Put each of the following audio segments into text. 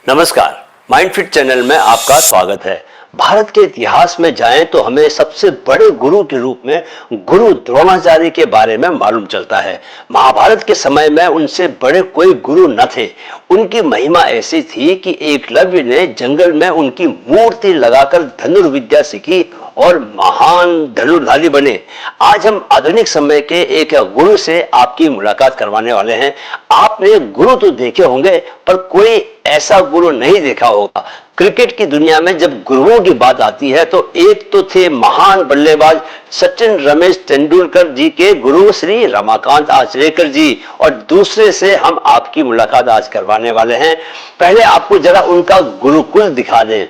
नमस्कार, माइंडफिट चैनल में आपका स्वागत है। भारत के इतिहास में जाएं तो हमें सबसे बड़े गुरु के रूप में गुरु द्रोणाचार्य के बारे में मालूम चलता है। महाभारत के समय में उनसे बड़े कोई गुरु न थे। उनकी महिमा ऐसी थी कि एकलव्य ने जंगल में उनकी मूर्ति लगाकर धनुर्विद्या सीखी और महान धनुर्धारी बने। आज हम आधुनिक समय के एक गुरु से आपकी मुलाकात करवाने वाले हैं। आपने गुरु तो देखे होंगे पर कोई ऐसा गुरु नहीं देखा होगा। क्रिकेट की दुनिया में जब गुरुओं की बात आती है तो एक तो थे महान बल्लेबाज सचिन रमेश तेंदुलकर जी के गुरु श्री रमाकांत आचरेकर जी, और दूसरे से हम आपकी मुलाकात आज करवाने वाले हैं। पहले आपको जरा उनका गुरुकुल दिखा दें।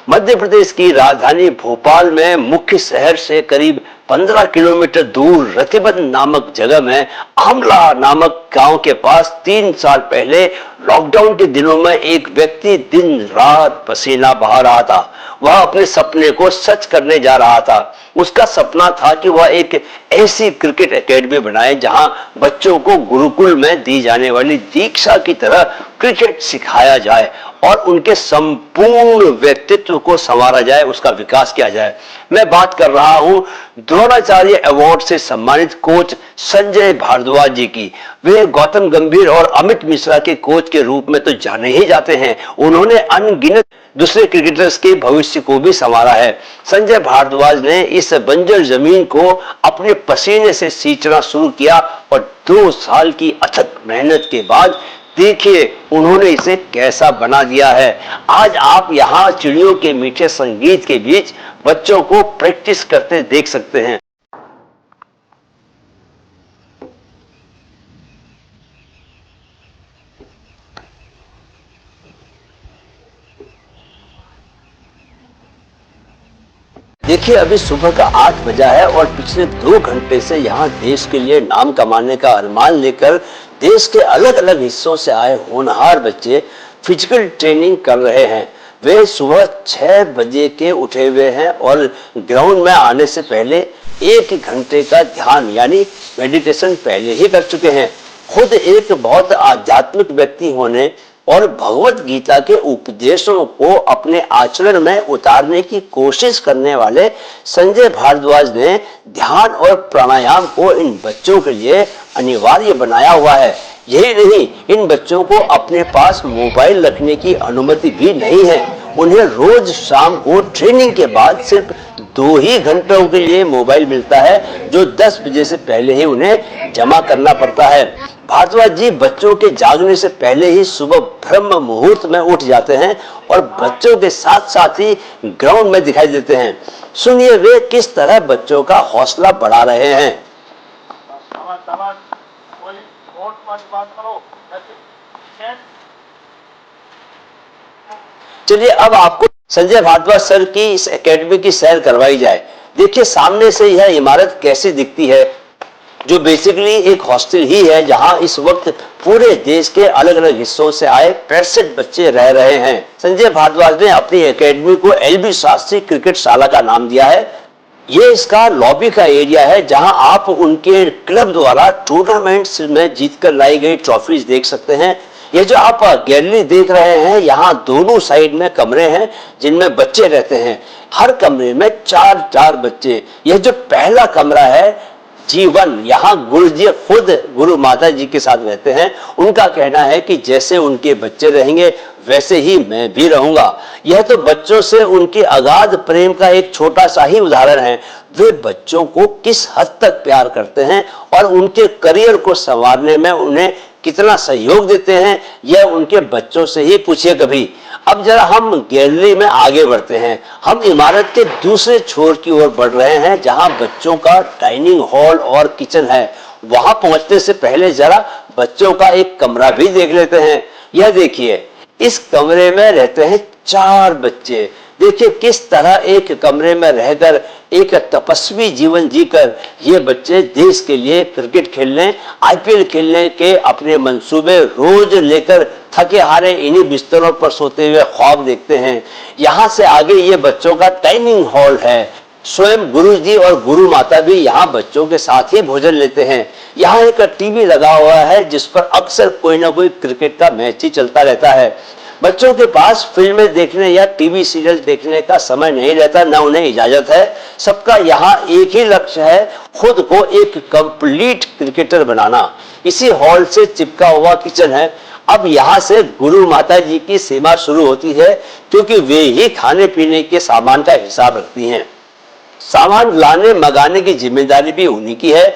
मध्य प्रदेश की राजधानी भोपाल में मुख्य शहर से करीब 15 किलोमीटर दूर रतिबंध नामक जगह में आमला नामक गांव के पास 3 साल पहले लॉकडाउन के दिनों में एक व्यक्ति दिन रात पसीना बहा रहा था। वह अपने सपने को सच करने जा रहा था। उसका सपना था कि वह एक ऐसी क्रिकेट एकेडमी बनाए जहां बच्चों को गुरुकुल में दी जाने वाली दीक्षा की तरह क्रिकेट सिखाया जाए और उनके संपूर्ण व्यक्तित्व को संवारा जाए, उसका विकास किया जाए। मैं बात कर रहा हूं द्रोणाचार्य अवार्ड से सम्मानित कोच संजय भारद्वाज जी की। वे गौतम गंभीर और अमित मिश्रा के कोच के रूप में तो जाने ही जाते हैं। उन्होंने अनगिनत दूसरे क्रिकेटर्स के भविष्य को भी संवारा है। संजय भारद्वाज ने इस बंजर जमीन को अपने पसीने से सींचना शुरू किया और 2 साल की अथक मेहनत के बाद देखिए उन्होंने इसे कैसा बना दिया है। आज आप यहाँ चिड़ियों के मीठे संगीत के बीच बच्चों को प्रैक्टिस करते देख सकते हैं। देखिए अभी सुबह का 8 बजा है और पिछले 2 घंटे से यहाँ देश के लिए नाम कमाने का अरमान लेकर देश के अलग अलग हिस्सों से आए होनहार बच्चे फिजिकल ट्रेनिंग कर रहे हैं। वे सुबह 6 बजे के उठे हुए हैं और ग्राउंड में आने से पहले 1 घंटे का ध्यान यानी मेडिटेशन पहले ही कर चुके हैं। खुद एक बहुत आध्यात्मिक व्यक्ति होने और भगवत गीता के उपदेशों को अपने आचरण में उतारने की कोशिश करने वाले संजय भारद्वाज ने ध्यान और प्राणायाम को इन बच्चों के लिए अनिवार्य बनाया हुआ है। यही नहीं, इन बच्चों को अपने पास मोबाइल रखने की अनुमति भी नहीं है। उन्हें रोज शाम को ट्रेनिंग के बाद सिर्फ 2 ही घंटों के लिए मोबाइल मिलता है, जो 10 बजे से पहले ही उन्हें जमा करना पड़ता है। भारद्वाज जी बच्चों के जागने से पहले ही सुबह ब्रह्म मुहूर्त में उठ जाते हैं और बच्चों के साथ साथ ही ग्राउंड में दिखाई देते हैं। सुनिए वे किस तरह बच्चों का हौसला बढ़ा रहे हैं। चलिए अब आपको संजय भारद्वाज सर की इस एकेडमी की सैर करवाई जाए। देखिए सामने से यह इमारत कैसी दिखती है, जो बेसिकली एक हॉस्टल ही है जहां इस वक्त पूरे देश के अलग अलग हिस्सों से आए 65 बच्चे रह रहे हैं। संजय भारद्वाज ने अपनी एकेडमी को एलबी शास्त्री क्रिकेट शाला का नाम दिया है। ये इसका लॉबी का एरिया है जहां आप उनके क्लब द्वारा टूर्नामेंट्स में जीतकर लाई गई ट्रॉफीज देख सकते हैं। ये जो आप गैलरी देख रहे हैं, यहाँ दोनों साइड में कमरे हैं जिनमें बच्चे रहते हैं। हर कमरे में 4 बच्चे। यह जो पहला कमरा है G1, यहाँ गुरु जी खुद गुरु माता जी के साथ रहते हैं। उनका कहना है कि जैसे उनके बच्चे रहेंगे वैसे ही मैं भी रहूंगा। यह तो बच्चों से उनके अगाध प्रेम का एक छोटा सा ही उदाहरण है। वे बच्चों को किस हद तक प्यार करते हैं और उनके करियर को संवारने में उन्हें कितना सहयोग देते हैं, यह उनके बच्चों से ही पूछिए कभी। अब जरा हम गैलरी में आगे बढ़ते हैं। हम इमारत के दूसरे छोर की ओर बढ़ रहे हैं जहां बच्चों का डाइनिंग हॉल और किचन है। वहां पहुंचने से पहले जरा बच्चों का एक कमरा भी देख लेते हैं। यह देखिए, इस कमरे में रहते हैं 4 बच्चे। देखिए किस तरह एक कमरे में रहकर एक तपस्वी जीवन जीकर ये बच्चे देश के लिए क्रिकेट खेलने, आईपीएल खेलने के अपने मंसूबे रोज लेकर थके हारे इन्हीं बिस्तरों पर सोते हुए ख्वाब देखते हैं। यहाँ से आगे ये बच्चों का डाइनिंग हॉल है। स्वयं गुरु जी और गुरु माता भी यहाँ बच्चों के साथ ही भोजन लेते हैं। यहाँ एक टीवी लगा हुआ है जिस पर अक्सर कोई ना कोई क्रिकेट का मैच ही चलता रहता है। बच्चों के पास फिल्में देखने या टीवी सीरियल देखने का समय नहीं रहता, न उन्हें इजाजत है। सबका यहाँ एक ही लक्ष्य है, खुद को एक कंप्लीट क्रिकेटर बनाना। इसी हॉल से चिपका हुआ किचन है। अब यहाँ से गुरु माता जी की सीमा शुरू होती है, क्योंकि वे ही खाने पीने के सामान का हिसाब रखती हैं। सामान लाने मंगाने की जिम्मेदारी भी उन्हीं की है,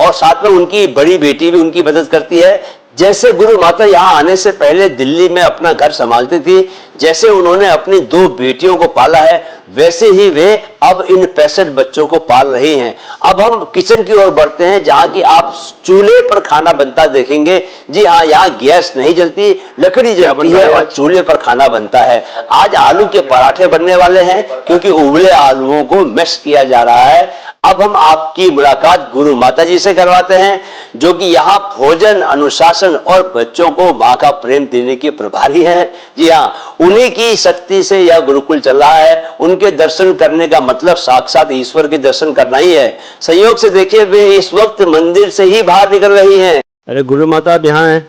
और साथ में उनकी बड़ी बेटी भी उनकी मदद करती है। जैसे गुरु माता यहाँ आने से पहले दिल्ली में अपना घर संभालती थी, जैसे उन्होंने अपनी 2 बेटियों को पाला है, वैसे ही वे अब इन 65 बच्चों को पाल रही हैं। अब हम किचन की ओर बढ़ते हैं, जहाँ की आप चूल्हे पर खाना बनता देखेंगे। जी हाँ, यहाँ गैस नहीं जलती, लकड़ी जलती है और चूल्हे पर खाना बनता है। आज आलू के पराठे बनने वाले हैं, क्योंकि उबले आलूओं को मैश किया जा रहा है। अब हम आपकी मुलाकात गुरु माता जी से करवाते हैं, जो कि यहाँ भोजन, अनुशासन और बच्चों को माँ का प्रेम देने की प्रभारी हैं। जी हाँ, उन्हीं की शक्ति से यह गुरुकुल चल रहा है। उनके दर्शन करने का मतलब साक्षात ईश्वर के दर्शन करना ही है। संयोग से देखिए, वे इस वक्त मंदिर से ही बाहर निकल रही हैं। अरे गुरु माता, आप यहाँ हैं?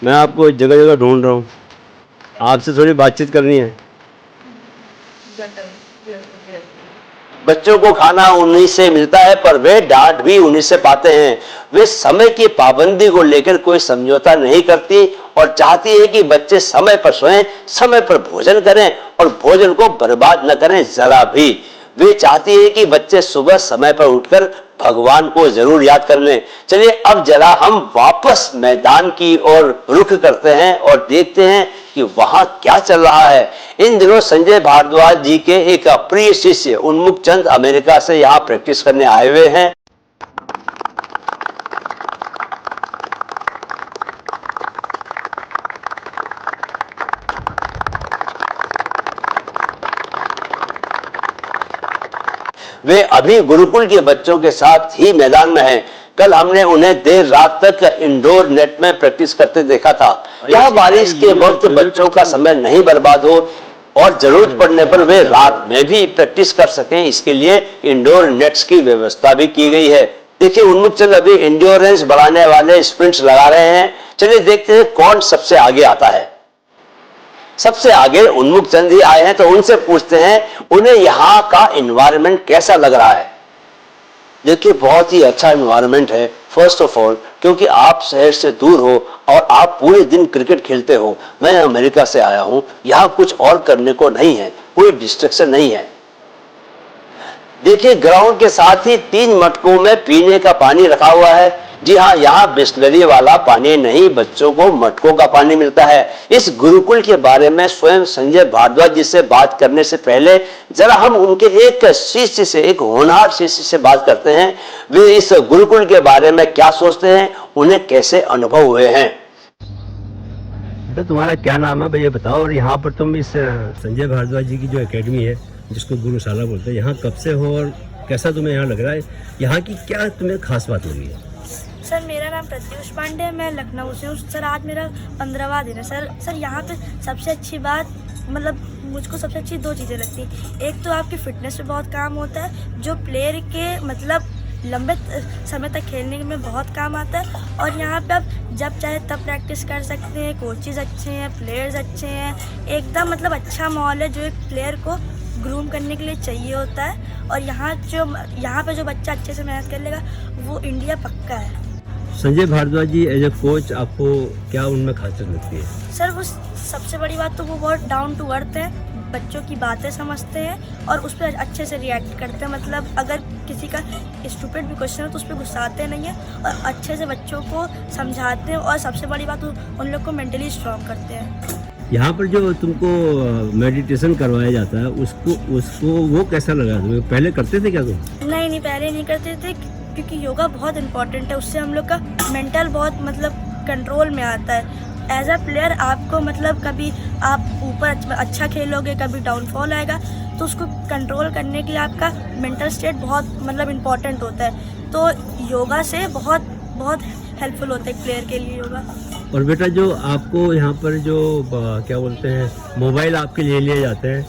मैं आपको जगह जगह ढूंढ रहा हूँ, आपसे थोड़ी बातचीत करनी है। बच्चों को खाना उन्हीं से मिलता है, पर वे डांट भी उन्हीं से पाते हैं। वे समय की पाबंदी को लेकर कोई समझौता नहीं करती और चाहती है कि बच्चे समय पर सोएं, समय पर भोजन करें और भोजन को बर्बाद न करें जरा भी। वे चाहती है कि बच्चे सुबह समय पर उठकर भगवान को जरूर याद कर लें। चलिए अब जरा हम वापस मैदान की ओर रुख करते हैं और देखते हैं कि वहां क्या चल रहा है। इन दिनों संजय भारद्वाज जी के एक प्रिय शिष्य उन्मुख चंद अमेरिका से यहाँ प्रैक्टिस करने आए हुए हैं। वे अभी गुरुकुल के बच्चों के साथ ही मैदान में हैं। कल हमने उन्हें देर रात तक इंडोर नेट में प्रैक्टिस करते देखा था। यह बारिश के वक्त बच्चों का समय नहीं बर्बाद हो और जरूरत पड़ने पर वे रात में भी प्रैक्टिस कर सकें, इसके लिए इंडोर नेट्स की व्यवस्था भी की गई है। देखिए, उन्मुख चंद अभी इंड्योरेंस बढ़ाने वाले स्प्रिंट्स लगा रहे हैं। चलिए देखते हैं कौन सबसे आगे आता है। सबसे आगे उन्मुख चंद ही आए हैं, तो उनसे पूछते हैं उन्हें यहाँ का एनवायरनमेंट कैसा लग रहा है। देखिए, बहुत ही अच्छा एनवायरनमेंट है। फर्स्ट ऑफ ऑल, क्योंकि आप शहर से दूर हो और आप पूरे दिन क्रिकेट खेलते हो। मैं अमेरिका से आया हूँ, यहाँ कुछ और करने को नहीं है, कोई डिस्ट्रैक्शन नहीं है। देखिए, ग्राउंड के साथ ही 3 मटकों में पीने का पानी रखा हुआ है। जी हाँ, यहाँ बिस्लरी वाला पानी नहीं, बच्चों को मटकों का पानी मिलता है। इस गुरुकुल के बारे में स्वयं संजय भारद्वाज जी से बात करने से पहले जरा हम उनके एक शिष्य से, एक होनहार शिष्य से बात करते हैं। वे इस गुरुकुल के बारे में क्या सोचते हैं, उन्हें कैसे अनुभव हुए हैं। तो तुम्हारा क्या नाम है भैया बताओ, और यहाँ पर तुम इस संजय भारद्वाज जी की जो एकेडमी है, जिसको गुरुशाला बोलते हैं, यहाँ कब से हो और कैसा तुम्हें यहाँ लग रहा है? यहाँ की क्या तुम्हें खास बात लगी है? सर, मेरा नाम प्रत्युष पांडे है, मैं लखनऊ से हूँ। सर, आज मेरा 15वां दिन है। सर यहाँ पे सबसे अच्छी बात, मतलब मुझको सबसे अच्छी 2 चीज़ें लगती हैं। एक तो आपकी फिटनेस पे बहुत काम होता है, जो प्लेयर के मतलब लंबे समय तक खेलने में बहुत काम आता है। और यहाँ पे आप जब चाहे तब प्रैक्टिस कर सकते हैं। कोचेज़ अच्छे हैं, प्लेयर्स अच्छे हैं, एकदम मतलब अच्छा माहौल है जो एक प्लेयर को ग्रूम करने के लिए चाहिए होता है। और यहाँ पे जो बच्चा अच्छे से मेहनत कर लेगा, वो इंडिया पक्का है। संजय भारद्वाज जी एज ए कोच, आपको क्या उनमें खासियत लगती है? सर, वो सबसे बड़ी बात तो वो बहुत डाउन टू अर्थ है, बच्चों की बातें समझते हैं और उस पर अच्छे से रिएक्ट करते हैं। मतलब अगर किसी का स्टूपिड भी क्वेश्चन है तो उस पर गुस्साते नहीं हैं और अच्छे से बच्चों को समझाते हैं। और सबसे बड़ी बात, उन लोग को मेंटली स्ट्रॉन्ग करते हैं। यहाँ पर जो तुमको मेडिटेशन करवाया जाता है, उसको वो कैसा लगा तुम्हें? पहले करते थे क्या तुम? नहीं, पहले नहीं करते थे, क्योंकि योगा बहुत इम्पोर्टेंट है। उससे हम लोग का मेंटल बहुत मतलब कंट्रोल में आता है। एज अ प्लेयर आपको मतलब कभी आप ऊपर अच्छा खेलोगे, कभी डाउनफॉल आएगा, तो उसको कंट्रोल करने के लिए आपका मेंटल स्टेट बहुत मतलब इम्पोर्टेंट होता है। तो योगा से बहुत हेल्पफुल होता है प्लेयर के लिए योगा। और बेटा, जो आपको यहाँ पर जो क्या बोलते हैं मोबाइल आपके लिए जाते हैं,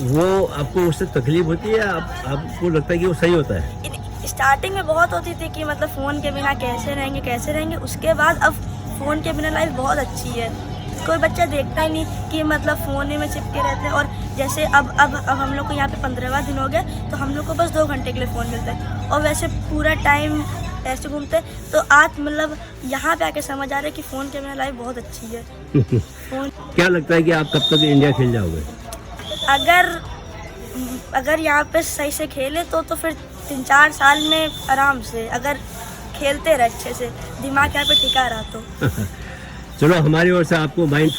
वो आपको उससे तकलीफ होती है? आपको लगता है कि वो सही होता है? स्टार्टिंग में बहुत होती थी कि मतलब फ़ोन के बिना कैसे रहेंगे। उसके बाद अब फ़ोन के बिना लाइफ बहुत अच्छी है। कोई बच्चा देखता ही नहीं कि मतलब फ़ोन में चिपके रहते हैं। और जैसे अब हम लोग को यहाँ पे 15वां दिन हो गया, तो हम लोग को बस 2 घंटे के लिए फ़ोन मिलता है और वैसे पूरा टाइम ऐसे घूमते हैं। तो आज मतलब यहाँ पे आके समझ आ रहा है कि फ़ोन के बिना लाइफ बहुत अच्छी है। फ़ोन क्या लगता है कि आप कब तक इंडिया खेल जाओगे? अगर यहाँ पे सही से खेले तो फिर 3-4 साल में आराम से, अगर खेलते रहे अच्छे से, दिमाग यहाँ पे टिका रहा तो। चलो, हमारी ओर से आपको माइंड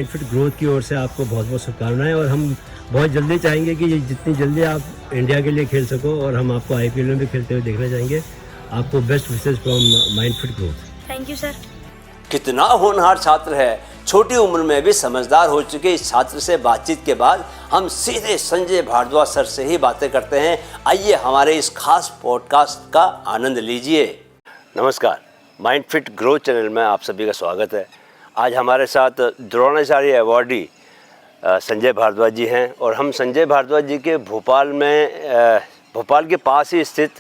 फिट ग्रोथ की ओर से आपको बहुत बहुत शुभकामनाएं, और हम बहुत जल्दी चाहेंगे कि जितनी जल्दी आप इंडिया के लिए खेल सको, और हम आपको IPL में भी खेलते हुए देखना चाहेंगे। आपको best wishes from mind fit growth. Thank you sir. कितना होनहार छात्र है, छोटी उम्र में भी समझदार हो चुके इस छात्र से बातचीत के बाद हम सीधे संजय भारद्वाज सर से ही बातें करते हैं। आइए हमारे इस खास पॉडकास्ट का आनंद लीजिए। नमस्कार, माइंड फिट ग्रोथ चैनल में आप सभी का स्वागत है। आज हमारे साथ द्रोणाचार्य अवार्डी संजय भारद्वाज जी हैं, और हम संजय भारद्वाज जी के भोपाल के पास ही स्थित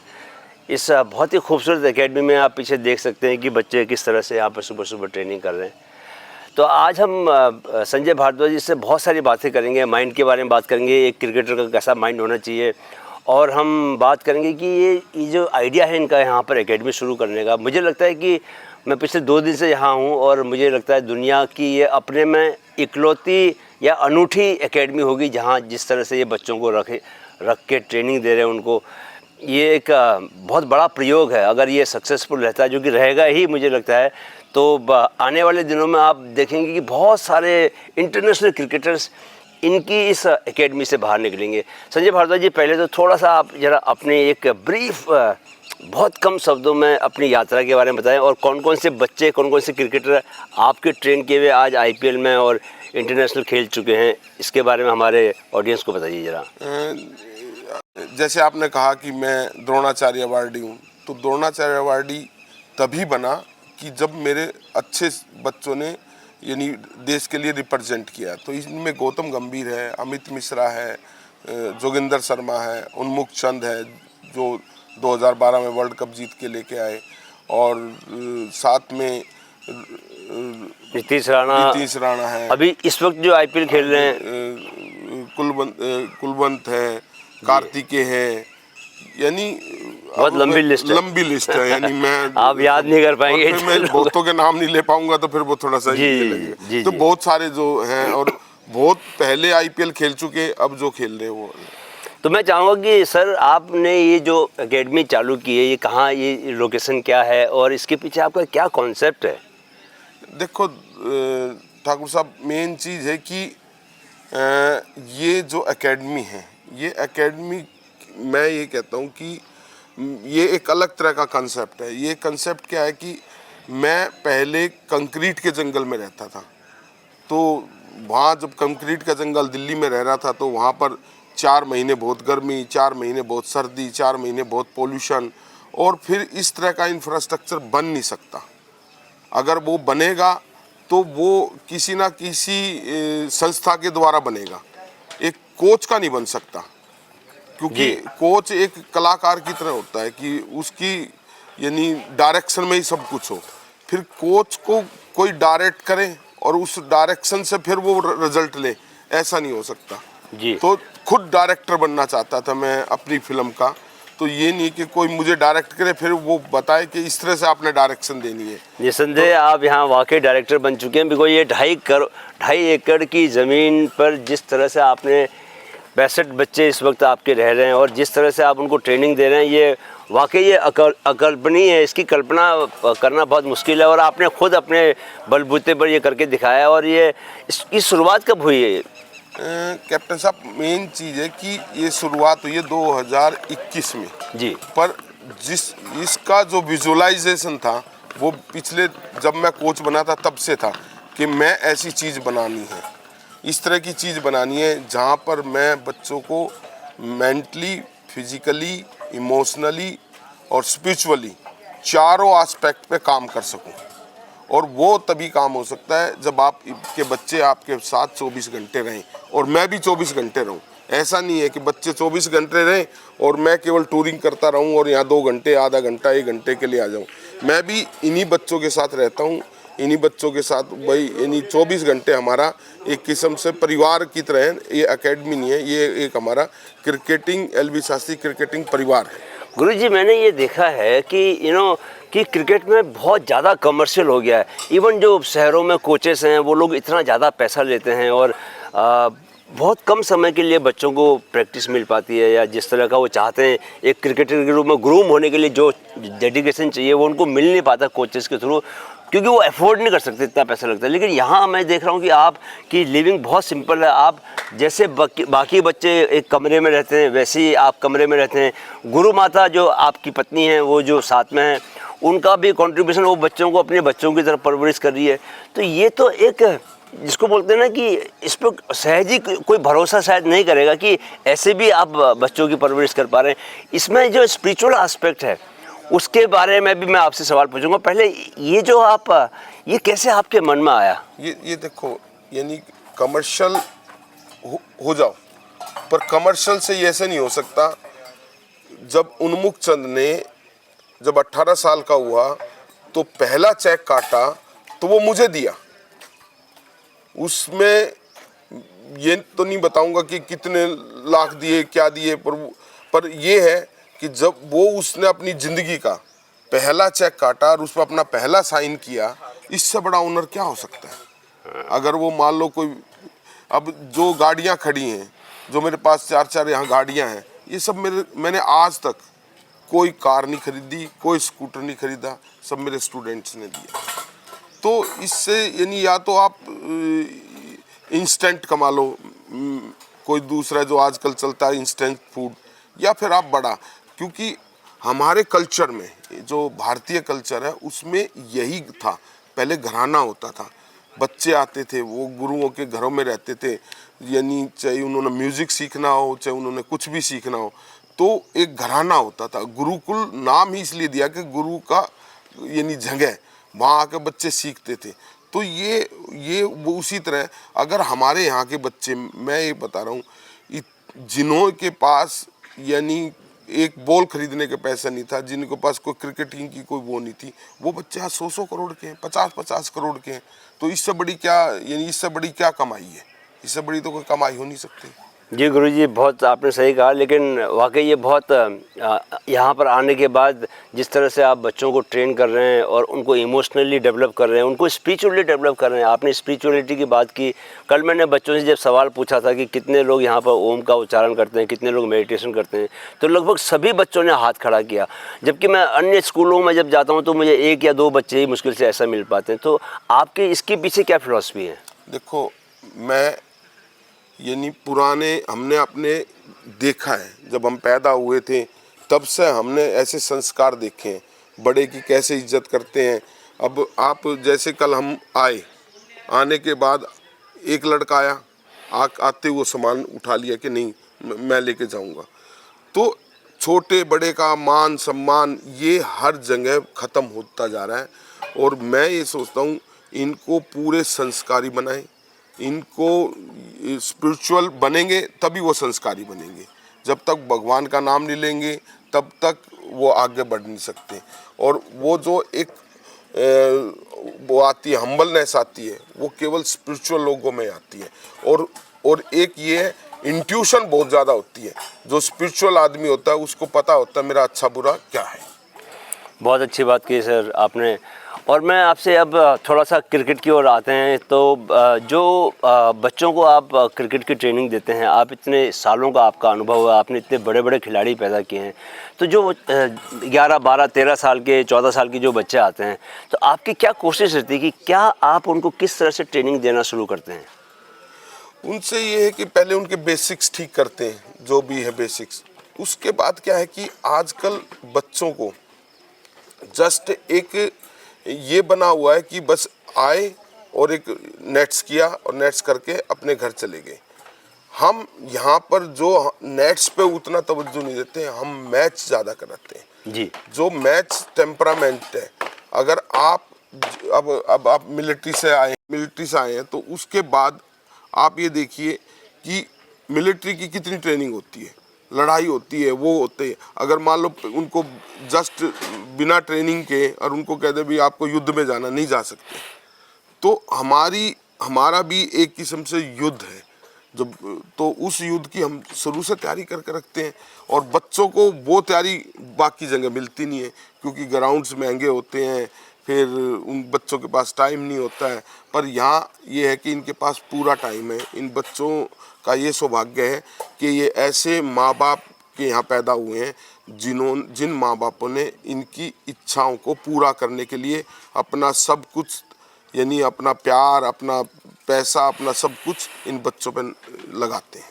इस बहुत ही खूबसूरत एकेडमी में आप पीछे देख सकते हैं कि बच्चे किस तरह से यहाँ पर सुबह सुबह ट्रेनिंग कर रहे हैं। तो आज हम संजय भारद्वाज जी से बहुत सारी बातें करेंगे, माइंड के बारे में बात करेंगे, एक क्रिकेटर का कैसा माइंड होना चाहिए, और हम बात करेंगे कि ये जो आइडिया है इनका यहाँ पर एकेडमी शुरू करने का। मुझे लगता है कि मैं पिछले 2 दिन से यहाँ हूँ, और मुझे लगता है दुनिया की ये अपने में इकलौती या अनूठी एकेडमी होगी जहाँ जिस तरह से ये बच्चों को रख के ट्रेनिंग दे रहे हैं उनको। ये एक बहुत बड़ा प्रयोग है। अगर ये सक्सेसफुल रहता है, जो कि रहेगा ही मुझे लगता है, तो आने वाले दिनों में आप देखेंगे कि बहुत सारे इंटरनेशनल क्रिकेटर्स इनकी इस एकेडमी से बाहर निकलेंगे। संजय भारद्वाज जी, पहले तो थोड़ा सा आप ज़रा अपने एक ब्रीफ बहुत कम शब्दों में अपनी यात्रा के बारे में बताएं, और कौन कौन से बच्चे, कौन कौन से क्रिकेटर आपके ट्रेन किए हुए आज IPL में और इंटरनेशनल खेल चुके हैं, इसके बारे में हमारे ऑडियंस को बताइए ज़रा। जैसे आपने कहा कि मैं द्रोणाचार्य अवार्डी हूँ, तो द्रोणाचार्य अवार्डी तभी बना कि जब मेरे अच्छे बच्चों ने यानी देश के लिए रिप्रेजेंट किया। तो इनमें गौतम गंभीर है, अमित मिश्रा है, जोगिंदर शर्मा है, उन्मुख चंद है जो 2012 में वर्ल्ड कप जीत के लेके आए, और साथ में नीतीश राणा है, अभी इस वक्त जो IPL खेल रहे हैं, कुलवंत है, कार्तिकेय है, यानी बहुत लंबी लिस्ट है। यानी मैं आप याद नहीं कर पाएंगे, मैं बहुतों के नाम नहीं ले पाऊंगा, तो फिर वो थोड़ा सा ये लगेगा। तो बहुत सारे जो हैं, और बहुत पहले IPL खेल चुके, अब जो खेल रहे हैं वो। तो मैं चाहूँगा कि सर, आपने ये जो एकेडमी चालू की है, ये कहाँ, ये लोकेशन क्या है, और इसके पीछे आपका क्या कॉन्सेप्ट है? देखो ठाकुर साहब, मेन चीज़ है कि ये जो एकेडमी है, ये एकेडमी मैं ये कहता हूँ कि ये एक अलग तरह का कंसेप्ट है। ये कंसेप्ट क्या है कि मैं पहले कंक्रीट के जंगल में रहता था, तो वहाँ जब कंक्रीट का जंगल दिल्ली में रह रहा था, तो वहाँ पर 4 महीने बहुत गर्मी, 4 महीने बहुत सर्दी, 4 महीने बहुत पोल्यूशन, और फिर इस तरह का इंफ्रास्ट्रक्चर बन नहीं सकता। अगर वो बनेगा तो वो किसी ना किसी संस्था के द्वारा बनेगा, एक कोच का नहीं बन सकता, क्योंकि कोच एक कलाकार की तरह होता है कि उसकी यानी डायरेक्शन में ही सब कुछ हो। फिर कोच को कोई डायरेक्ट करे और उस डायरेक्शन से फिर वो रिजल्ट ले, ऐसा नहीं हो सकता जी। तो खुद डायरेक्टर बनना चाहता था मैं अपनी फिल्म का। तो ये नहीं कि कोई मुझे डायरेक्ट करे फिर वो बताए कि इस तरह से आपने डायरेक्शन देनी है। निसंदेह आप यहाँ वाकई डायरेक्टर बन चुके हैं, बिकॉज ये 2.5 एकड़ की ज़मीन पर जिस तरह से आपने 62 बच्चे इस वक्त आपके रह रहे हैं, और जिस तरह से आप उनको ट्रेनिंग दे रहे हैं, ये वाकई ये अकल्पनीय है। इसकी कल्पना करना बहुत मुश्किल है, और आपने खुद अपने बलबूते पर ये करके दिखाया। और ये इसकी शुरुआत कब हुई है? कैप्टन साहब, मेन चीज़ है कि ये शुरुआत हुई है 2021 में जी, पर इसका जो विजुअलाइजेशन था वो पिछले जब मैं कोच बना था तब से था कि मैं ऐसी चीज़ बनानी है, इस तरह की चीज़ बनानी है जहाँ पर मैं बच्चों को मेंटली, फिजिकली, इमोशनली और स्पिरिचुअली चारों एस्पेक्ट पे काम कर सकूं। और वो तभी काम हो सकता है जब आपके बच्चे आपके साथ 24 घंटे रहें और मैं भी 24 घंटे रहूं। ऐसा नहीं है कि बच्चे 24 घंटे रहें और मैं केवल टूरिंग करता रहूं और यहाँ 2 घंटे, आधा घंटा, 1 घंटे के लिए आ जाऊं। मैं भी इन्हीं बच्चों के साथ रहता हूं इन्हीं बच्चों के साथ भाई यानी 24 घंटे हमारा एक किस्म से परिवार की तरह है। ये एकेडमी नहीं है, ये एक हमारा क्रिकेटिंग एलबी शास्त्री क्रिकेटिंग परिवार है। गुरुजी, मैंने ये देखा है कि कि क्रिकेट में बहुत ज़्यादा कमर्शियल हो गया है। इवन जो शहरों में कोचेस हैं वो लोग इतना ज़्यादा पैसा लेते हैं और बहुत कम समय के लिए बच्चों को प्रैक्टिस मिल पाती है, या जिस तरह का वो चाहते हैं एक क्रिकेटर के रूप में ग्रूम होने के लिए जो डेडिकेशन चाहिए वो उनको मिल नहीं पाता कोचेस के थ्रू, क्योंकि वो अफोर्ड नहीं कर सकते, इतना पैसा लगता है। लेकिन यहाँ मैं देख रहा हूँ कि आपकी लिविंग बहुत सिंपल है। आप जैसे बाकी बच्चे एक कमरे में रहते हैं वैसे ही आप कमरे में रहते हैं। गुरु माता जो आपकी पत्नी है वो जो साथ में है, उनका भी कंट्रीब्यूशन, वो बच्चों को अपने बच्चों की तरफ परवरिश कर रही है। तो ये तो एक जिसको बोलते हैं ना कि इस पर सहज ही कोई भरोसा शायद नहीं करेगा कि ऐसे भी आप बच्चों की परवरिश कर पा रहे हैं। इसमें जो स्पिरिचुअल एस्पेक्ट है उसके बारे में भी मैं आपसे सवाल पूछूंगा। पहले ये जो आप ये कैसे आपके मन में आया? ये देखो, यानी कमर्शियल हो जाओ, पर कमर्शियल से ये ऐसे नहीं हो सकता। जब उन्मुख चंद ने जब 18 साल का हुआ तो पहला चेक काटा तो वो मुझे दिया। उसमें ये तो नहीं बताऊंगा कि कितने लाख दिए क्या दिए, पर ये है कि जब वो उसने अपनी ज़िंदगी का पहला चेक काटा और उस पर अपना पहला साइन किया, इससे बड़ा ऑनर क्या हो सकता है। अगर वो मान लो कोई, अब जो गाड़ियां खड़ी हैं, जो मेरे पास 4 यहाँ गाड़ियां हैं, ये सब मैंने आज तक कोई कार नहीं खरीदी, कोई स्कूटर नहीं खरीदा, सब मेरे स्टूडेंट्स ने दिया। तो इससे यानी या तो आप इंस्टेंट कमा लो, कोई दूसरा जो आजकल चलता है इंस्टेंट फूड, या फिर आप बड़ा, क्योंकि हमारे कल्चर में जो भारतीय कल्चर है उसमें यही था। पहले घराना होता था, बच्चे आते थे, वो गुरुओं के घरों में रहते थे, यानी चाहे उन्होंने म्यूजिक सीखना हो, चाहे उन्होंने कुछ भी सीखना हो, तो एक घराना होता था। गुरुकुल नाम ही इसलिए दिया कि गुरु का यानी जगह, वहाँ आके बच्चे सीखते थे। तो ये वो उसी तरह अगर हमारे यहाँ के बच्चे, मैं ये बता रहा हूँ, जिन्हों के पास यानी एक बॉल खरीदने के पैसा नहीं था, जिनके पास कोई क्रिकेटिंग की कोई वो नहीं थी, वो बच्चे आज 100-100 करोड़ के हैं, 50-50 करोड़ के हैं। तो इससे बड़ी क्या, यानी इससे बड़ी क्या कमाई है? इससे बड़ी तो कोई कमाई हो नहीं सकती। जी गुरुजी, बहुत आपने सही कहा। लेकिन वाकई ये बहुत यहाँ पर आने के बाद जिस तरह से आप बच्चों को ट्रेन कर रहे हैं और उनको इमोशनली डेवलप कर रहे हैं, उनको स्पिरिचुअली डेवलप कर रहे हैं। आपने स्पिरिचुअलिटी की बात की। कल मैंने बच्चों से जब सवाल पूछा था कि कितने लोग यहाँ पर ओम का उच्चारण करते हैं, कितने लोग मेडिटेशन करते हैं, तो लगभग सभी बच्चों ने हाथ खड़ा किया। जबकि मैं अन्य स्कूलों में जब जाता हूँ तो मुझे 1 या 2 बच्चे ही मुश्किल से ऐसा मिल पाते हैं। तो आपके इसके पीछे क्या फिलॉसफी है? देखो, मैं यानी पुराने हमने अपने देखा है, जब हम पैदा हुए थे तब से हमने ऐसे संस्कार देखे हैं, बड़े की कैसे इज्जत करते हैं। अब आप जैसे कल हम आने के बाद एक लड़का आया, आते वो सामान उठा लिया कि नहीं मैं लेके जाऊंगा, तो छोटे बड़े का मान सम्मान ये हर जगह ख़त्म होता जा रहा है। और मैं ये सोचता हूँ इनको पूरे संस्कारी बनाएं, इनको स्पिरिचुअल बनेंगे तभी वो संस्कारी बनेंगे। जब तक भगवान का नाम नहीं लेंगे तब तक वो आगे बढ़ नहीं सकते। और वो जो एक वो आती है, हम्बलनेस आती है, वो केवल स्पिरिचुअल लोगों में आती है। और एक ये इंट्यूशन बहुत ज़्यादा होती है। जो स्पिरिचुअल आदमी होता है उसको पता होता है मेरा अच्छा बुरा क्या है। बहुत अच्छी बात की सर आपने। और मैं आपसे अब थोड़ा सा क्रिकेट की ओर आते हैं। तो जो बच्चों को आप क्रिकेट की ट्रेनिंग देते हैं, आप इतने सालों का आपका अनुभव है, आपने इतने बड़े बड़े खिलाड़ी पैदा किए हैं, तो जो 11, 12, 13 साल के, 14 साल के जो बच्चे आते हैं, तो आपकी क्या कोशिश रहती है कि क्या आप उनको किस तरह से ट्रेनिंग देना शुरू करते हैं? उनसे ये है कि पहले उनके बेसिक्स ठीक करते हैं, जो भी है बेसिक्स। उसके बाद क्या है कि आजकल बच्चों को जस्ट एक ये बना हुआ है कि बस आए और एक नेट्स किया और नेट्स करके अपने घर चले गए। हम यहाँ पर जो नेट्स पे उतना तवज्जो नहीं देते हैं, हम मैच ज़्यादा कराते हैं जी। जो मैच टेम्परामेंट है, अगर आप अब आप मिलिट्री से आए हैं तो उसके बाद आप ये देखिए कि मिलिट्री की कितनी ट्रेनिंग होती है, लड़ाई होती है, वो होते हैं। अगर मान लो उनको जस्ट बिना ट्रेनिंग के और उनको कह दे भी आपको युद्ध में जाना, नहीं जा सकते। तो हमारा भी एक किस्म से युद्ध है, जब तो उस युद्ध की हम शुरू से तैयारी करके रखते हैं। और बच्चों को वो तैयारी बाकी जगह मिलती नहीं है, क्योंकि ग्राउंड्स महंगे होते हैं, फिर उन बच्चों के पास टाइम नहीं होता है। पर यहाँ ये है कि इनके पास पूरा टाइम है। इन बच्चों का ये सौभाग्य है कि ये ऐसे माँ बाप के यहाँ पैदा हुए हैं जिन माँ बापों ने इनकी इच्छाओं को पूरा करने के लिए अपना सब कुछ, यानी अपना प्यार, अपना पैसा, अपना सब कुछ इन बच्चों पर लगाते हैं।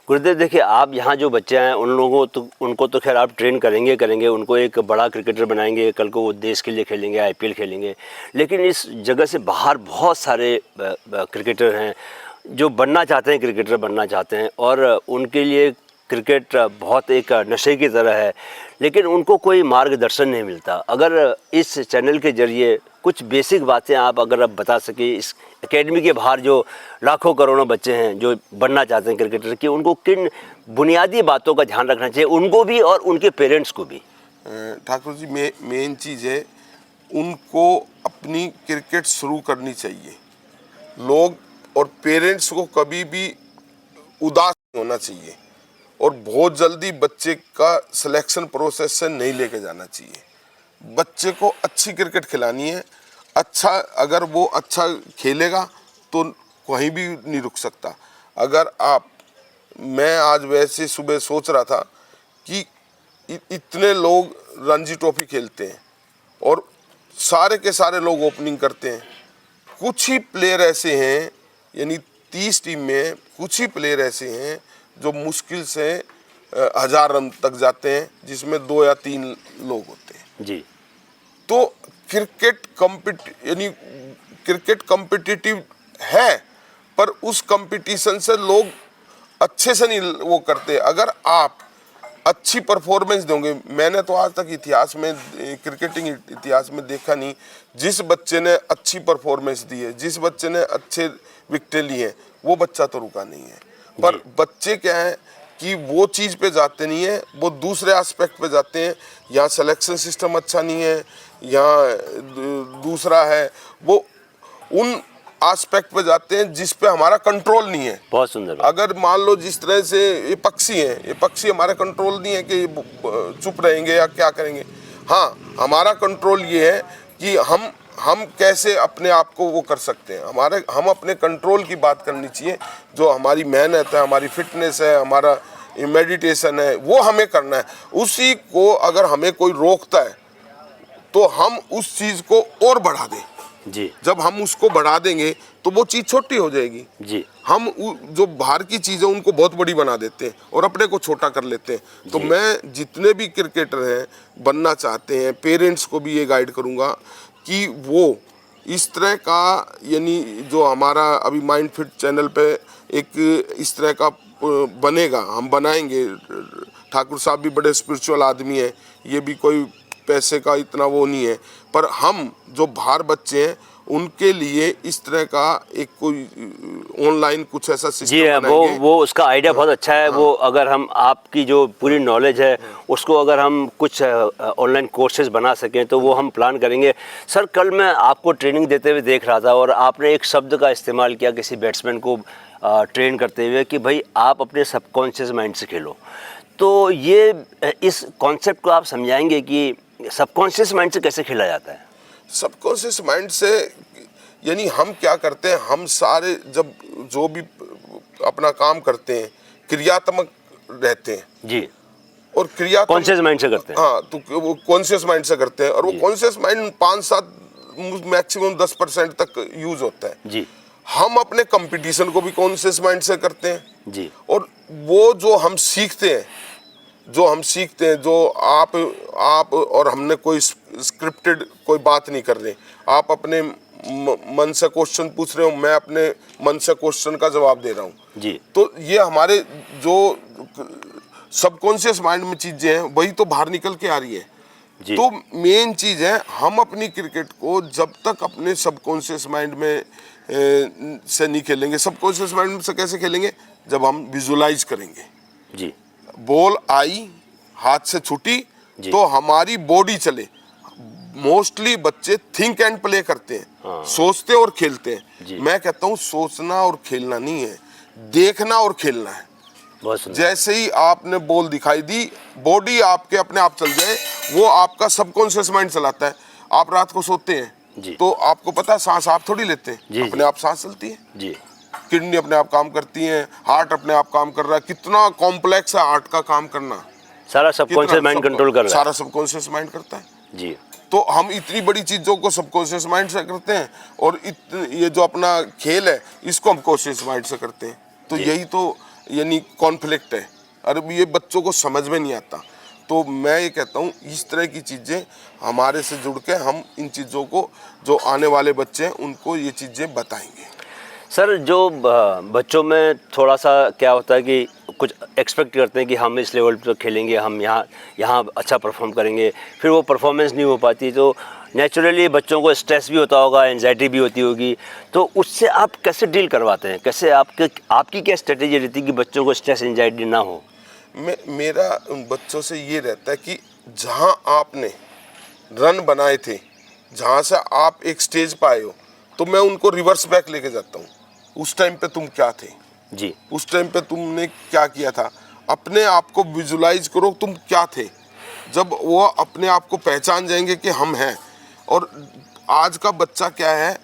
गुरुदेव देखिए, आप यहाँ जो बच्चे हैं उनको तो खैर आप ट्रेन करेंगे, उनको एक बड़ा क्रिकेटर बनाएंगे, कल को वो देश के लिए खेलेंगे, IPL खेलेंगे। लेकिन इस जगह से बाहर बहुत सारे क्रिकेटर हैं जो बनना चाहते हैं, क्रिकेटर बनना चाहते हैं, और उनके लिए क्रिकेट बहुत एक नशे की तरह है, लेकिन उनको कोई मार्गदर्शन नहीं मिलता। अगर इस चैनल के जरिए कुछ बेसिक बातें आप बता सकें, इस एकेडमी के बाहर जो लाखों करोड़ों बच्चे हैं जो बनना चाहते हैं क्रिकेटर, कि उनको किन बुनियादी बातों का ध्यान रखना चाहिए, उनको भी और उनके पेरेंट्स को भी। ठाकुर जी, मेन चीज़ है उनको अपनी क्रिकेट शुरू करनी चाहिए। लोग और पेरेंट्स को कभी भी उदास नहीं होना चाहिए, और बहुत जल्दी बच्चे का सिलेक्शन प्रोसेस से नहीं लेके जाना चाहिए। बच्चे को अच्छी क्रिकेट खिलानी है। अच्छा, अगर वो अच्छा खेलेगा तो कहीं भी नहीं रुक सकता। अगर मैं आज वैसे सुबह सोच रहा था कि इतने लोग रणजी ट्रॉफी खेलते हैं और सारे के सारे लोग ओपनिंग करते हैं। कुछ ही प्लेयर ऐसे हैं, यानी 30 टीम में कुछ ही प्लेयर ऐसे हैं जो मुश्किल से 1000 रन तक जाते हैं, जिसमें 2 या 3 लोग होते हैं जी। तो क्रिकेट कॉम्पिटिटिव है, पर उस कंपटीशन से लोग अच्छे से नहीं वो करते। अगर आप अच्छी परफॉर्मेंस दोगे, मैंने तो आज तक इतिहास में, क्रिकेटिंग इतिहास में देखा नहीं, जिस बच्चे ने अच्छी परफॉर्मेंस दी है, जिस बच्चे ने अच्छे विकेटें ली हैं, वो बच्चा तो रुका नहीं है। पर बच्चे क्या है कि वो चीज़ पे जाते नहीं है, वो दूसरे एस्पेक्ट पे जाते हैं। यहाँ सिलेक्शन सिस्टम अच्छा नहीं है, यहाँ दूसरा है, वो उन एस्पेक्ट पे जाते हैं जिस पे हमारा कंट्रोल नहीं है। बहुत सुंदर। अगर मान लो जिस तरह से ये पक्षी हैं, ये पक्षी हमारा कंट्रोल नहीं है कि चुप रहेंगे या क्या करेंगे। हाँ, हमारा कंट्रोल ये है कि हम कैसे अपने आप को वो कर सकते हैं। हम अपने कंट्रोल की बात करनी चाहिए। जो हमारी मेहनत है, हमारी फिटनेस है, हमारा मेडिटेशन है, वो हमें करना है। उसी को अगर हमें कोई रोकता है तो हम उस चीज़ को और बढ़ा दें जी। जब हम उसको बढ़ा देंगे तो वो चीज़ छोटी हो जाएगी जी। हम जो बाहर की चीज़ है उनको बहुत बड़ी बना देते हैं और अपने को छोटा कर लेते हैं। तो मैं जितने भी क्रिकेटर हैं बनना चाहते हैं, पेरेंट्स को भी ये गाइड करूँगा कि वो इस तरह का, यानी जो हमारा अभी माइंड फिट चैनल पे एक इस तरह का बनेगा, हम बनाएंगे। ठाकुर साहब भी बड़े स्पिरिचुअल आदमी हैं, ये भी कोई पैसे का इतना वो नहीं है, पर हम जो बाहर बच्चे हैं उनके लिए इस तरह का एक कोई ऑनलाइन कुछ ऐसा सिस्टम बनाएंगे। वो उसका आइडिया बहुत अच्छा है। वो अगर हम आपकी जो पूरी नॉलेज है उसको अगर हम कुछ ऑनलाइन कोर्सेज बना सकें तो वो हम प्लान करेंगे। सर, कल मैं आपको ट्रेनिंग देते हुए देख रहा था और आपने एक शब्द का इस्तेमाल किया किसी बैट्समैन को ट्रेन करते हुए कि भाई आप अपने सबकॉन्शियस माइंड से खेलो। तो ये इस कॉन्सेप्ट को आप समझाएंगे कि सबकॉन्शियस माइंड से कैसे खेला जाता है? सबकॉन्शियस माइंड से यानी हम क्या करते हैं, हम सारे जब जो भी अपना काम करते हैं क्रियात्मक रहते हैं जी, और क्रिया कॉन्शियस माइंड से करते हैं। हाँ, तो वो कॉन्शियस माइंड से करते हैं और वो कॉन्शियस माइंड 5-7 मैक्सिमम 10% तक यूज होता है जी। हम अपने कंपटीशन को भी कॉन्शियस माइंड से करते हैं जी। और वो जो हम सीखते हैं, जो आप और हमने कोई स्क्रिप्टेड कोई बात नहीं कर रहे, आप अपने मन से क्वेश्चन पूछ रहे हो, मैं अपने मन से क्वेश्चन का जवाब दे रहा हूँ जी। तो ये हमारे जो सबकॉन्शियस माइंड में चीजें हैं वही तो बाहर निकल के आ रही है जी। तो मेन चीज है हम अपनी क्रिकेट को जब तक अपने सबकॉन्शियस माइंड में से नहीं खेलेंगे। सबकॉन्शियस माइंड से कैसे खेलेंगे? जब हम विजुलाइज करेंगे जी। बॉल आई, हाथ से छूटी तो हमारी बॉडी चले, मोस्टली बच्चे थिंक एंड प्ले करते हैं, हाँ। सोचते और खेलते जी। हैं। मैं कहता हूँ सोचना और खेलना नहीं है, देखना और खेलना है। बहुत सुंदर। जैसे ही आपने बॉल दिखाई दी, बॉडी आपके अपने आप चल जाए, वो आपका सबकॉन्शियस माइंड चलाता है। आप रात को सोते हैं जी। तो आपको पता है सांस आप थोड़ी लेते हैं, जी, अपने जी। आप सांस चलती है, जी किडनी अपने आप काम करती है, हार्ट अपने आप काम कर रहा है। कितना कॉम्प्लेक्स है हार्ट का काम करना, सारा सबकॉन्शियस माइंड कंट्रोल कर रहा सारा सबकॉन्शियस माइंड करता है। है। जी तो हम इतनी बड़ी चीजों को सबकॉन्शियस माइंड से करते हैं, और ये जो अपना खेल है इसको हम कॉन्शियस माइंड से करते हैं। तो जी। यही तो यानी कॉन्फ्लिक्ट है, और ये बच्चों को समझ में नहीं आता। तो मैं ये कहता हूँ इस तरह की चीज़ें हमारे से जुड़ के हम इन चीज़ों को, जो आने वाले बच्चे हैं उनको ये चीज़ें बताएंगे। सर, जो बच्चों में थोड़ा सा क्या होता है कि कुछ एक्सपेक्ट करते हैं कि हम इस लेवल पर खेलेंगे, हम यहाँ अच्छा परफॉर्म करेंगे, फिर वो परफॉर्मेंस नहीं हो पाती, तो नेचुरली बच्चों को स्ट्रेस भी होता होगा, एंजाइटी भी होती होगी। तो उससे आप कैसे डील करवाते हैं, कैसे आपकी क्या स्ट्रेटेजी रहती है कि बच्चों को स्ट्रेस एंजाइटी ना हो? मेरा उन बच्चों से ये रहता है कि जहाँ आपने रन बनाए थे, जहाँ से आप एक स्टेज पे आए हो, तो मैं उनको रिवर्स बैक लेके जाता हूँ। उस टाइम पे तुम क्या थे, जी उस टाइम पे तुमने क्या किया था, अपने आप को विजुलाइज करो तुम क्या थे। जब वो अपने आप को पहचान जाएंगे कि हम हैं। और आज का बच्चा क्या है,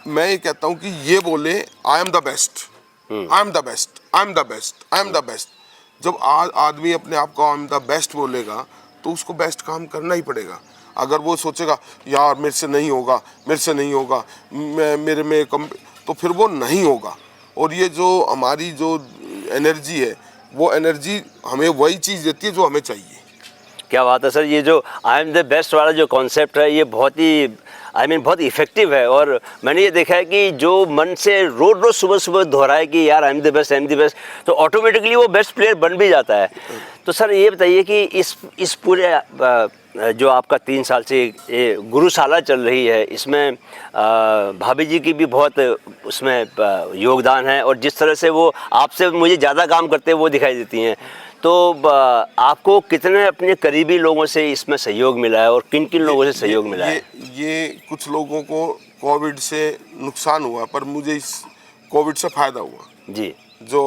मैं ये कहता हूँ कि ये बोले I am the best, I am the best, I am the best, I am the best. जब आदमी अपने आप को आई एम द बेस्ट बोलेगा तो उसको बेस्ट काम करना ही पड़ेगा। अगर वो सोचेगा यार मेरे से नहीं होगा, मेरे से नहीं होगा, मेरे में कम, तो फिर वो नहीं होगा। और ये जो हमारी जो एनर्जी है, वो एनर्जी हमें वही चीज़ देती है जो हमें चाहिए। क्या बात है सर, ये जो आई एम द बेस्ट वाला जो कॉन्सेप्ट है ये बहुत ही बहुत इफेक्टिव है। और मैंने ये देखा है कि जो मन से रोज सुबह सुबह दोहराए कि यार I am the best, I am the best, तो ऑटोमेटिकली वो बेस्ट प्लेयर बन भी जाता है। तो सर ये बताइए कि इस पूरे जो आपका 3 साल से ये गुरुशाला चल रही है, इसमें भाभी जी की भी बहुत उसमें योगदान है, और जिस तरह से वो आपसे मुझे ज़्यादा काम करते हैं वो दिखाई देती हैं। तो आपको कितने अपने करीबी लोगों से इसमें सहयोग मिला है और किन किन लोगों से सहयोग मिला है? ये कुछ लोगों को कोविड से नुकसान हुआ, पर मुझे इस कोविड से फ़ायदा हुआ। जी। जो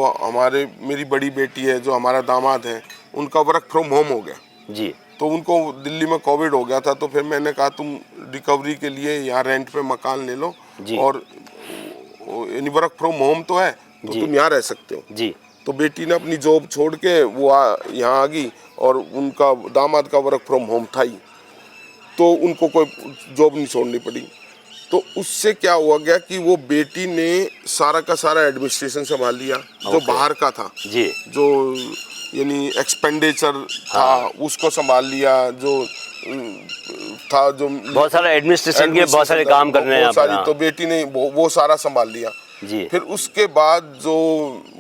मेरी बड़ी बेटी है, जो हमारा दामाद है, उनका वर्क फ्रॉम होम हो गया। जी। तो उनको दिल्ली में कोविड हो गया था, तो फिर मैंने कहा तुम रिकवरी के लिए यहाँ रेंट पे मकान ले लो, और यानी वर्क फ्रॉम होम तो है, तो तुम यहाँ रह सकते हो। जी। तो बेटी ने अपनी जॉब छोड़ के वो यहाँ आ गई, और उनका दामाद का वर्क फ्रॉम होम था ही, तो उनको कोई जॉब नहीं छोड़नी पड़ी। तो उससे क्या हुआ गया कि वो बेटी ने सारा का सारा एडमिनिस्ट्रेशन संभाल लिया, जो बाहर का था। जी। जो यानी एक्सपेंडिचर था उसको संभाल लिया, जो था जो बहुत सारा एडमिनिस्ट्रेशन के बहुत सारे काम करने हैं सारी, तो बेटी ने वो सारा संभाल लिया। जी। फिर उसके बाद जो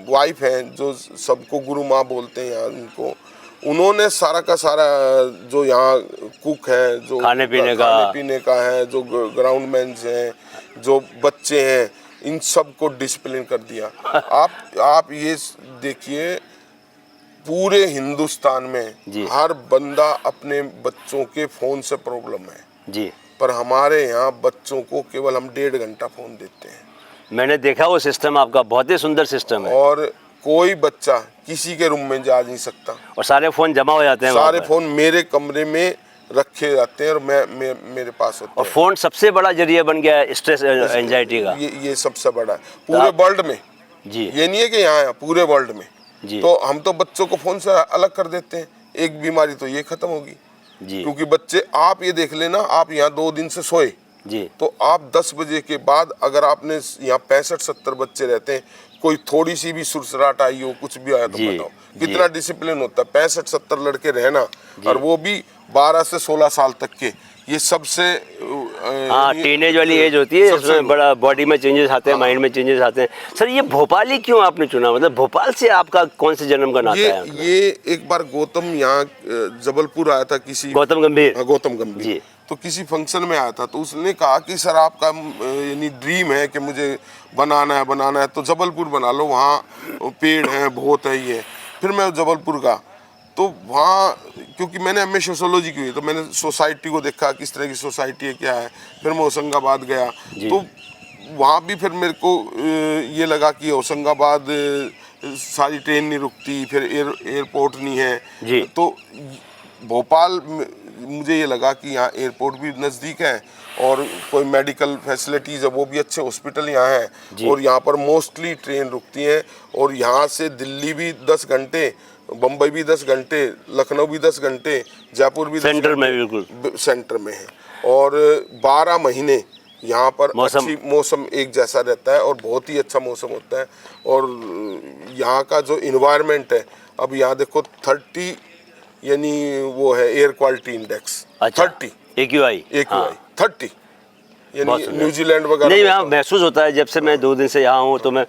वाइफ है, जो सबको गुरु माँ बोलते हैं यहाँ उनको, उन्होंने सारा का सारा जो यहाँ कुक है, जो खाने पीने का है, जो ग्राउंडमैन हैं, जो बच्चे हैं, इन सब को डिसिप्लिन कर दिया। आप ये देखिए पूरे हिंदुस्तान में हर बंदा अपने बच्चों के फोन से प्रॉब्लम है जी, पर हमारे यहाँ बच्चों को केवल हम 1.5 घंटा फोन देते हैं। मैंने देखा वो सिस्टम आपका बहुत ही सुंदर सिस्टम है, और कोई बच्चा किसी के रूम में जा नहीं सकता, और सारे फोन जमा हो जाते हैं, सारे फोन मेरे कमरे में रखे जाते हैं और मेरे पास होते हैं। और फोन सबसे बड़ा जरिया बन गया है स्ट्रेस एंजाइटी का। ये सबसे बड़ा है पूरे वर्ल्ड में जी। ये नहीं है कि यहाँ पूरे वर्ल्ड में जी। तो हम तो बच्चों को फोन से अलग कर देते हैं, एक बीमारी तो ये खत्म होगी जी। क्योंकि बच्चे, आप ये देख लेना, आप यहाँ 2 दिन से सोए जी, तो आप 10 बजे के बाद अगर आपने यहाँ 65-70 बच्चे रहते हैं, कोई थोड़ी सी भी सुरसराहट आई हो, कुछ भी आया तो बताओ कितना डिसिप्लिन होता है। 65-70 लड़के रहना, और वो भी 12 से 16 साल तक के, ये सबसे टीनेज वाली एज होती है, इसमें बड़ा बॉडी में चेंजेस आते हैं, माइंड में चेंजेस आते हैं। सर ये भोपाल ही क्यों आपने चुना, मतलब भोपाल से आपका कौन से जन्म का नाता है? ये एक बार गौतम यहाँ जबलपुर आया था, किसी गौतम गंभीर जी, तो किसी फंक्शन में आया था, तो उसने कहा कि सर आपका यानी ड्रीम है कि मुझे बनाना है तो जबलपुर बना लो, वहाँ पेड़ हैं बहुत है ये। फिर मैं जबलपुर का, तो वहाँ क्योंकि मैंने एमए सोशियोलॉजी की हुई तो मैंने सोसाइटी को देखा किस तरह की सोसाइटी है क्या है। फिर मैं होशंगाबाद गया तो वहाँ भी फिर मेरे को ये लगा कि होशंगाबाद सारी ट्रेन नहीं रुकती, फिर एयरपोर्ट नहीं है। तो भोपाल मुझे ये लगा कि यहाँ एयरपोर्ट भी नज़दीक है और कोई मेडिकल फैसिलिटीज़ है वो भी अच्छे हॉस्पिटल यहाँ है और यहाँ पर मोस्टली ट्रेन रुकती हैं और यहाँ से दिल्ली भी 10 घंटे, बम्बई भी 10 घंटे, लखनऊ भी 10 घंटे, जयपुर भी सेंटर में बिल्कुल सेंटर में है और 12 महीने यहाँ पर अच्छी मौसम एक जैसा रहता है और बहुत ही अच्छा मौसम होता है। और यहाँ का जो इन्वायरमेंट है, अब यहाँ देखो 30 यानी वो है एयर क्वालिटी इंडेक्स 30 AQI 30 यानी न्यूजीलैंड वगैरह नहीं यहाँ महसूस होता है। जब से मैं 2 दिन से यहाँ हूँ तो मैं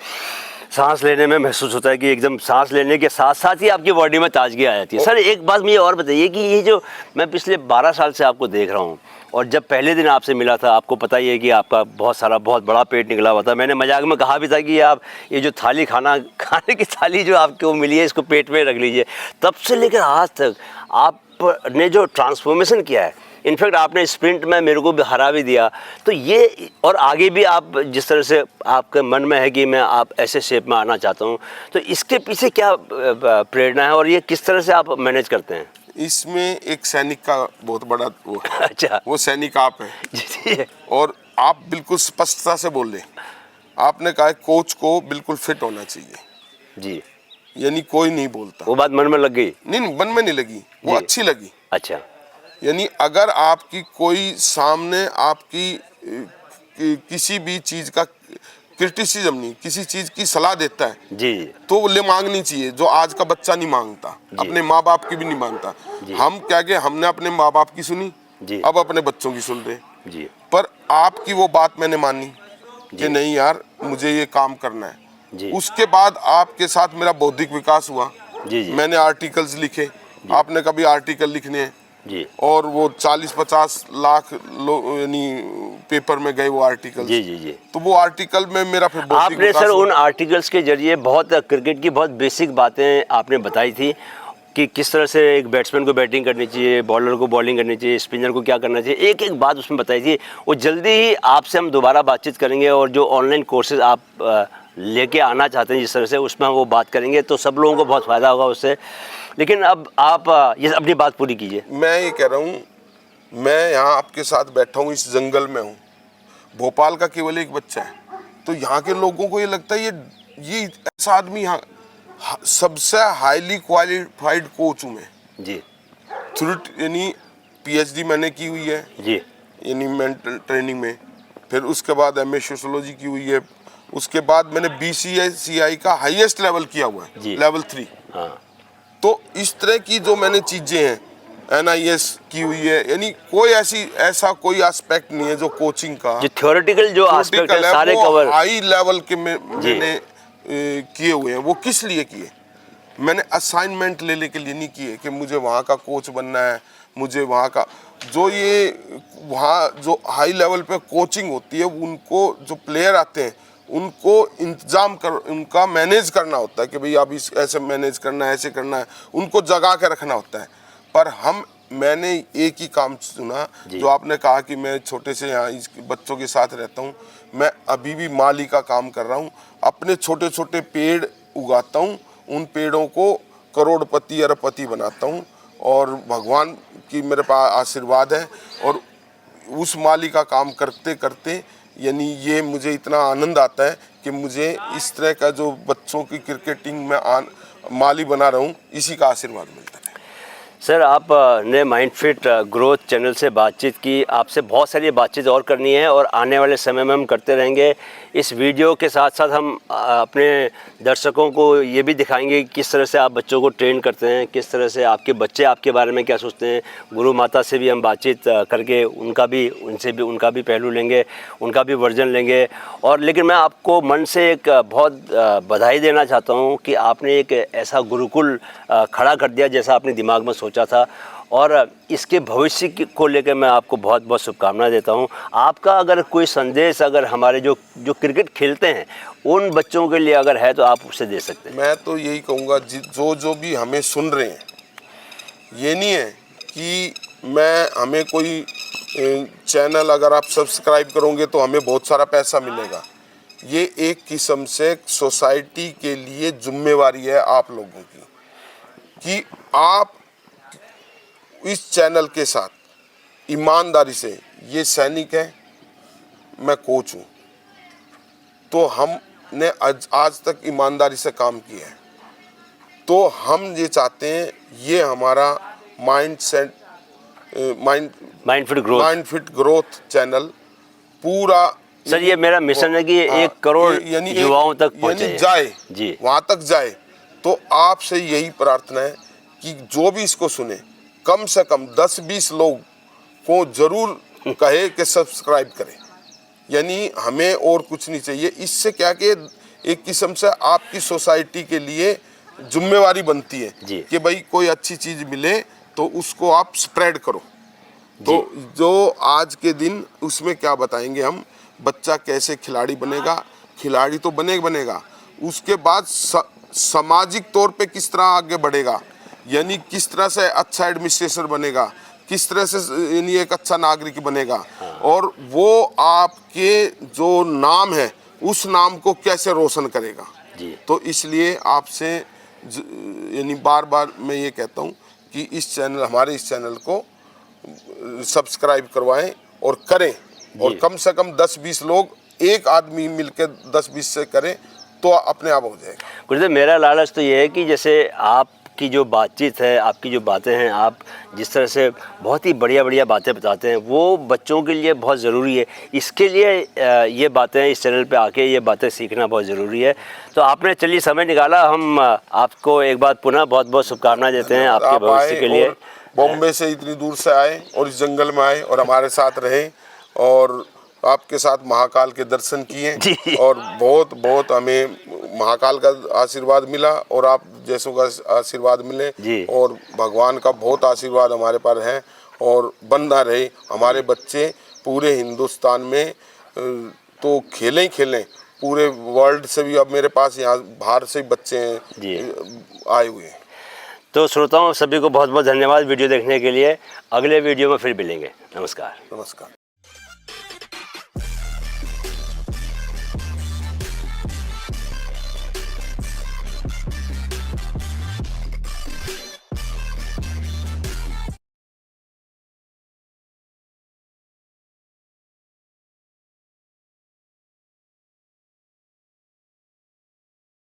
सांस लेने में महसूस होता है कि एकदम सांस लेने के साथ साथ ही आपकी बॉडी में ताजगी आ जाती है। सर एक बात मुझे और बताइए कि ये जो मैं पिछले 12 साल से आपको देख रहा हूँ और जब पहले दिन आपसे मिला था आपको पता ही है कि आपका बहुत बड़ा पेट निकला हुआ था। मैंने मजाक में कहा भी था कि आप ये जो खाने की थाली जो आपको मिली है इसको पेट में रख लीजिए। तब से लेकर आज तक आपने जो ट्रांसफॉर्मेशन किया है, इनफैक्ट आपने स्प्रिंट में मेरे को भी हरा भी दिया, तो ये और आगे भी आप जिस तरह से आपके मन में है कि मैं आप ऐसे शेप में आना चाहता हूँ, तो इसके पीछे क्या प्रेरणा है और ये किस तरह से आप मैनेज करते हैं? इसमें एक सैनिक का बहुत बड़ा वो है। अच्छा, वो सैनिक आप है और आप बिल्कुल स्पष्टता से बोल रहे। आपने कहा कोच को बिल्कुल फिट होना चाहिए जी, यानी कोई नहीं बोलता। वो बात मन में लग गई? नहीं मन में नहीं लगी, वो अच्छी लगी। अच्छा, यानी अगर आपकी कोई सामने आपकी किसी भी चीज का क्रिटिसिज्म नहीं, किसी चीज की सलाह देता है जी तो वो ले मांगनी चाहिए, जो आज का बच्चा नहीं मांगता, अपने माँ बाप की भी नहीं मांगता। हम क्या कि हमने अपने माँ बाप की सुनी, अब अपने बच्चों की सुन रहे जी। पर आपकी वो बात मैंने मानी कि नहीं यार मुझे ये काम करना है जी। उसके बाद आपके साथ मेरा बौद्धिक विकास हुआ जी। मैंने आर्टिकल्स लिखे, आपने कभी आर्टिकल लिखने हैं जी। और वो 40-50 लाख यानी पेपर में गए वो आर्टिकल जी जी जी। तो वो आर्टिकल में मेरा फिर आपने सर उन आर्टिकल्स के जरिए बहुत क्रिकेट की बहुत बेसिक बातें आपने बताई थी कि किस तरह से एक बैट्समैन को बैटिंग करनी चाहिए, बॉलर को बॉलिंग करनी चाहिए, स्पिनर को क्या करना चाहिए, एक एक बात उसमें बताई थी। वो जल्दी ही आपसे हम दोबारा बातचीत करेंगे और जो ऑनलाइन कोर्सेज आप लेके आना चाहते हैं जिस तरह से, उसमें हम वो बात करेंगे तो सब लोगों को बहुत फ़ायदा होगा उससे। लेकिन अब आप ये अपनी बात पूरी कीजिए। मैं ये कह रहा हूँ, मैं यहाँ आपके साथ बैठा हूँ, इस जंगल में हूँ, भोपाल का केवल एक बच्चा है, तो यहाँ के लोगों को ये लगता है ये ऐसा आदमी यहाँ सबसे हाईली क्वालिफाइड कोच हूँ मैं जी। थ्रू यानी PhD मैंने की हुई है जी, यानी मेंटल ट्रेनिंग में, फिर उसके बाद MA सोशियोलॉजी की हुई है, उसके बाद मैंने BCCI का हाईएस्ट लेवल किया हुआ है, लेवल 3। हाँ। तो इस तरह की जो मैंने चीजें हैं, NIS की हुई है, यानी कोई ऐसा कोई एस्पेक्ट नहीं है जो कोचिंग का जो थ्योरेटिकल जो एस्पेक्ट है सारे कवर हाई लेवल के मैंने किए हुए हैं। वो किस लिए किए? मैंने असाइनमेंट लेने के लिए नहीं किए कि मुझे वहाँ का कोच बनना है, मुझे वहाँ का वहाँ जो हाई लेवल पे कोचिंग होती है, उनको जो प्लेयर आते हैं उनको इंतजाम कर, उनका मैनेज करना होता है कि भाई आप ऐसे मैनेज करना है, ऐसे करना है, उनको जगा के रखना होता है। पर मैंने एक ही काम चुना, जो आपने कहा कि मैं छोटे से यहाँ बच्चों के साथ रहता हूँ, मैं अभी भी माली का काम कर रहा हूँ, अपने छोटे छोटे पेड़ उगाता हूँ, उन पेड़ों को करोड़पति अरबपति बनाता हूँ और भगवान की मेरे पास आशीर्वाद है। और उस माली का काम करते करते यानी ये मुझे इतना आनंद आता है कि मुझे इस तरह का जो बच्चों की क्रिकेटिंग में माली बना रहा हूँ, इसी का आशीर्वाद मिलता है। सर आपने माइंड फिट ग्रोथ चैनल से बातचीत की, आपसे बहुत सारी बातचीत और करनी है और आने वाले समय में हम करते रहेंगे। इस वीडियो के साथ साथ हम अपने दर्शकों को ये भी दिखाएंगे कि किस तरह से आप बच्चों को ट्रेन करते हैं, किस तरह से आपके बच्चे आपके बारे में क्या सोचते हैं। गुरु माता से भी हम बातचीत करके उनका भी पहलू लेंगे, उनका भी वर्जन लेंगे। और लेकिन मैं आपको मन से एक बहुत बधाई देना चाहता हूँ कि आपने एक ऐसा गुरुकुल खड़ा कर दिया जैसा आपने दिमाग में सोचा था, और इसके भविष्य को लेकर मैं आपको बहुत बहुत शुभकामनाएं देता हूं। आपका अगर कोई संदेश अगर हमारे जो क्रिकेट खेलते हैं उन बच्चों के लिए अगर है तो आप उसे दे सकते हैं। मैं तो यही कहूँगा जो भी हमें सुन रहे हैं, ये नहीं है कि हमें कोई चैनल अगर आप सब्सक्राइब करोगे तो हमें बहुत सारा पैसा मिलेगा। ये एक किस्म से सोसाइटी के लिए जिम्मेवारी है आप लोगों की कि आप इस चैनल के साथ ईमानदारी से, ये सैनिक है, मैं कोच हूँ, तो हमने आज तक ईमानदारी से काम किया है। तो हम ये चाहते हैं ये हमारा माइंड फिट ग्रोथ चैनल पूरा, सर ये मेरा मिशन है कि ये 1 करोड़ युवाओं तक पहुंचे, जाए जी, वहां तक जाए। तो आपसे यही प्रार्थना है कि जो भी इसको सुने कम से कम 10-20 लोग को जरूर कहे कि सब्सक्राइब करें। यानी हमें और कुछ नहीं चाहिए। इससे क्या कि एक किस्म से आपकी सोसाइटी के लिए जिम्मेवारी बनती है कि भाई कोई अच्छी चीज मिले तो उसको आप स्प्रेड करो। तो जो आज के दिन उसमें क्या बताएंगे हम, बच्चा कैसे खिलाड़ी बनेगा, खिलाड़ी तो बनेगा, उसके बाद सामाजिक तौर पे किस तरह आगे बढ़ेगा, यानी किस तरह से अच्छा एडमिनिस्ट्रेटर बनेगा, किस तरह से यानी एक अच्छा नागरिक बनेगा, और वो आपके जो नाम है उस नाम को कैसे रोशन करेगा। तो इसलिए आपसे यानी बार बार मैं ये कहता हूँ कि हमारे इस चैनल को सब्सक्राइब करवाएं और करें, और कम से कम 10-20 लोग, एक आदमी मिलकर 10-20 से करें तो अपने आप हो जाएगा। गुरुदेव मेरा लालच तो ये है कि जैसे आपकी जो बातचीत है, आपकी जो बातें हैं, आप जिस तरह से बहुत ही बढ़िया बातें बताते हैं वो बच्चों के लिए बहुत ज़रूरी है। इसके लिए ये बातें इस चैनल पे आके ये बातें सीखना बहुत ज़रूरी है। तो आपने चलिए समय निकाला, हम आपको एक बार पुनः बहुत बहुत शुभकामनाएं देते हैं आपके भविष्य के लिए। बॉम्बे से इतनी दूर से आए और इस जंगल में आए और हमारे साथ रहे और आपके साथ महाकाल के दर्शन किए, और बहुत हमें महाकाल का आशीर्वाद मिला और आप जैसों का आशीर्वाद मिले, और भगवान का बहुत आशीर्वाद हमारे पर है और बनना रहे। हमारे बच्चे पूरे हिंदुस्तान में तो खेलें, पूरे वर्ल्ड से भी अब मेरे पास यहाँ बाहर से बच्चे आए हुए हैं। तो श्रोताओं सभी को बहुत बहुत धन्यवाद वीडियो देखने के लिए। अगले वीडियो में फिर मिलेंगे। नमस्कार।